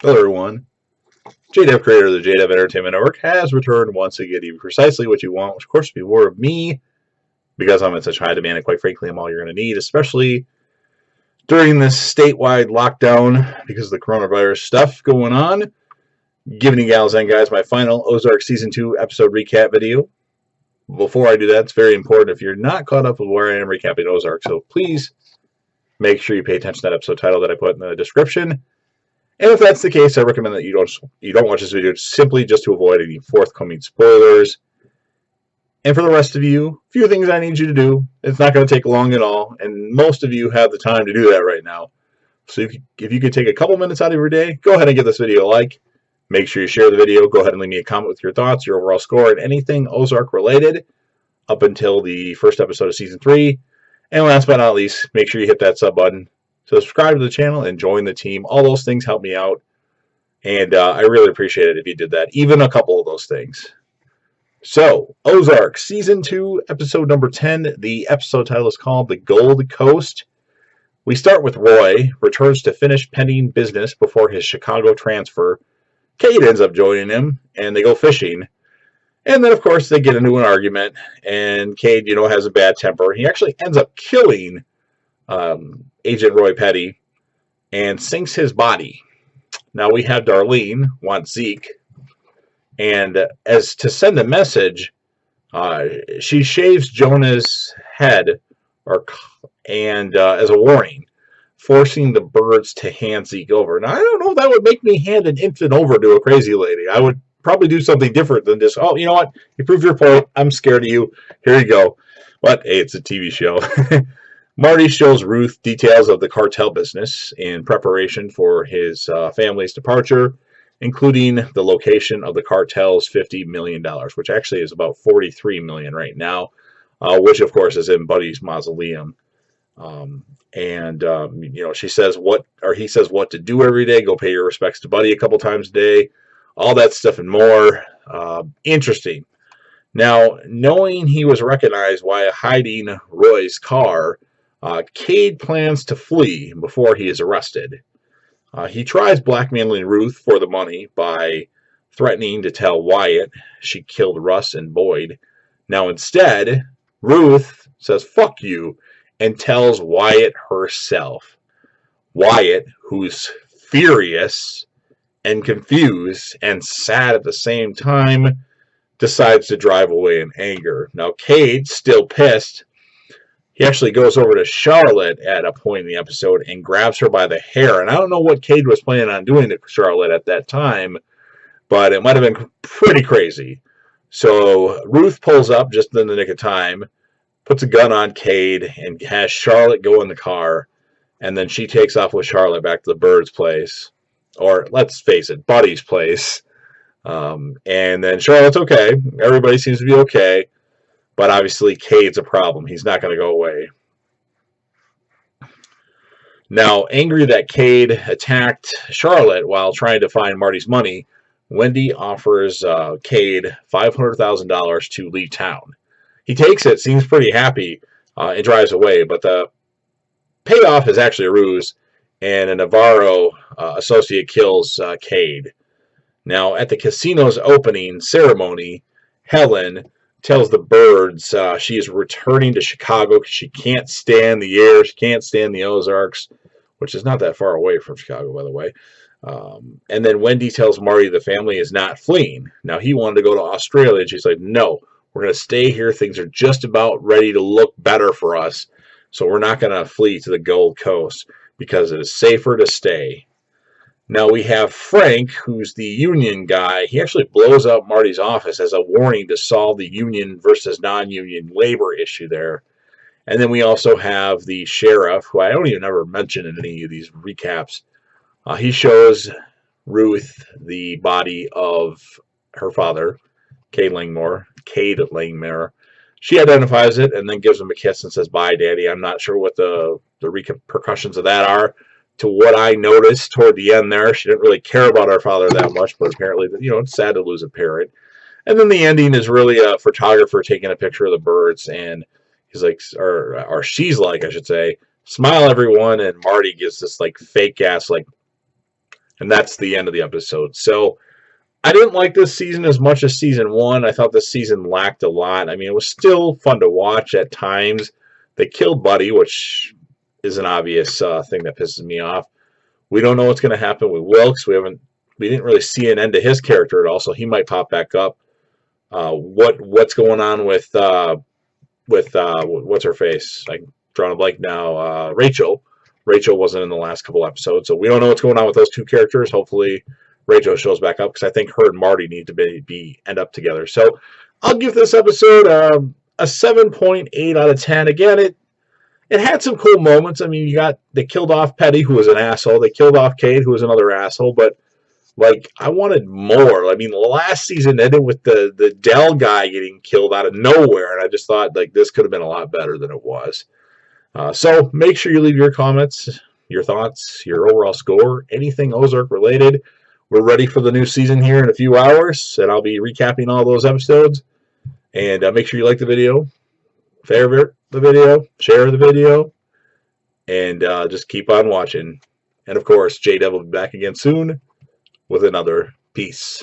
Hello everyone. JDev, creator of the JDev Entertainment Network, has returned once again to give you precisely what you want, which of course would be more of me, because I'm in such high demand and quite frankly I'm all you're going to need, especially during this statewide lockdown because of the coronavirus stuff going on. Giving you gals and guys my final Ozark Season 2 episode recap video. Before I do that, it's very important if you're not caught up with where I am recapping Ozark, so please make sure you pay attention to that episode title that I put in the description. And if that's the case, I recommend that you don't watch this video simply just to avoid any forthcoming spoilers. And for the rest of you, a few things I need you to do. It's not going to take long at all, and most of you have the time to do that right now. So if you could take a couple minutes out of your day, go ahead and give this video a like. Make sure you share the video. Go ahead and leave me a comment with your thoughts, your overall score, and anything Ozark related up until the first episode of Season 3. And last but not least, make sure you hit that sub button. Subscribe to the channel and join the team. All those things help me out, and I really appreciate it if you did that, even a couple of those things. So, Ozark, Season 2, Episode number 10. The episode title is called The Gold Coast. We start with Roy, returns to finish pending business before his Chicago transfer. Kate ends up joining him, and they go fishing. And then, of course, they get into an argument, and Cade, has a bad temper. He actually ends up killing Agent Roy Petty and sinks his body. Now we have Darlene wants Zeke, and as to send a message, she shaves Jonah's head, as a warning, forcing the birds to hand Zeke over. Now I don't know if that would make me hand an infant over to a crazy lady. I would probably do something different than just, oh, you know what? You proved your point. I'm scared of you. Here you go. But hey, it's a TV show. Marty shows Ruth details of the cartel business in preparation for his family's departure, including the location of the cartel's $50 million, which actually is about $43 million right now, which of course is in Buddy's mausoleum. She says he says what to do every day. Go pay your respects to Buddy a couple times a day. All that stuff and more. Interesting. Now, knowing he was recognized while hiding Roy's car, Cade plans to flee before he is arrested. He tries blackmailing Ruth for the money by threatening to tell Wyatt she killed Russ and Boyd. Now instead, Ruth says, "Fuck you," and tells Wyatt herself. Wyatt, who's furious and confused and sad at the same time, decides to drive away in anger. Now Cade, still pissed, he actually goes over to Charlotte at a point in the episode and grabs her by the hair. And I don't know what Cade was planning on doing to Charlotte at that time, but it might have been pretty crazy. So Ruth pulls up just in the nick of time, puts a gun on Cade, and has Charlotte go in the car. And then she takes off with Charlotte back to the Bird's place. Or, let's face it, Buddy's place. And then Charlotte's okay. Everybody seems to be okay. But obviously, Cade's a problem. He's not going to go away. Now, angry that Cade attacked Charlotte while trying to find Marty's money, Wendy offers Cade $500,000 to leave town. He takes it, seems pretty happy, and drives away. But the payoff is actually a ruse, and a Navarro associate kills Cade. Now, at the casino's opening ceremony, Helen tells the Birds she is returning to Chicago because she can't stand the air, she can't stand the Ozarks, which is not that far away from Chicago, by the way. And then Wendy tells Marty the family is not fleeing. Now, he wanted to go to Australia, and she's like, no, we're going to stay here. Things are just about ready to look better for us, so we're not going to flee to the Gold Coast because it is safer to stay. Now we have Frank, who's the union guy. He actually blows up Marty's office as a warning to solve the union versus non-union labor issue there. And then we also have the sheriff, who I don't even ever mention in any of these recaps. He shows Ruth the body of her father, Cade Langmore. She identifies it and then gives him a kiss and says, "Bye, Daddy." I'm not sure what the repercussions of that are. To what I noticed toward the end there, she didn't really care about her father that much, but apparently, it's sad to lose a parent. And then the ending is really a photographer taking a picture of the Birds, and he's like, or she's like, I should say, "Smile, everyone," and Marty gives this like fake ass like And that's the end of the episode. So I didn't like this season as much as season 1. I thought this season lacked a lot. I mean, it was still fun to watch at times. They killed Buddy, which is an obvious thing that pisses me off. We don't know what's going to happen with Wilkes. We didn't really see an end to his character at all, so he might pop back up. What's going on with what's her face? I'm drawing a blank now. Rachel. Rachel wasn't in the last couple episodes, so we don't know what's going on with those two characters. Hopefully, Rachel shows back up, because I think her and Marty need to end up together. So I'll give this episode a 7.8 out of 10. Again, it had some cool moments. I mean, they killed off Petty, who was an asshole. They killed off Cade, who was another asshole. But like, I wanted more. I mean, the last season ended with the Dell guy getting killed out of nowhere, and I just thought like this could have been a lot better than it was. So make sure you leave your comments, your thoughts, your overall score, anything Ozark related. We're ready for the new season here in a few hours, and I'll be recapping all those episodes. And make sure you like the video, favorite the video, share the video, and just keep on watching. And of course, J-Dev will be back again soon with another piece.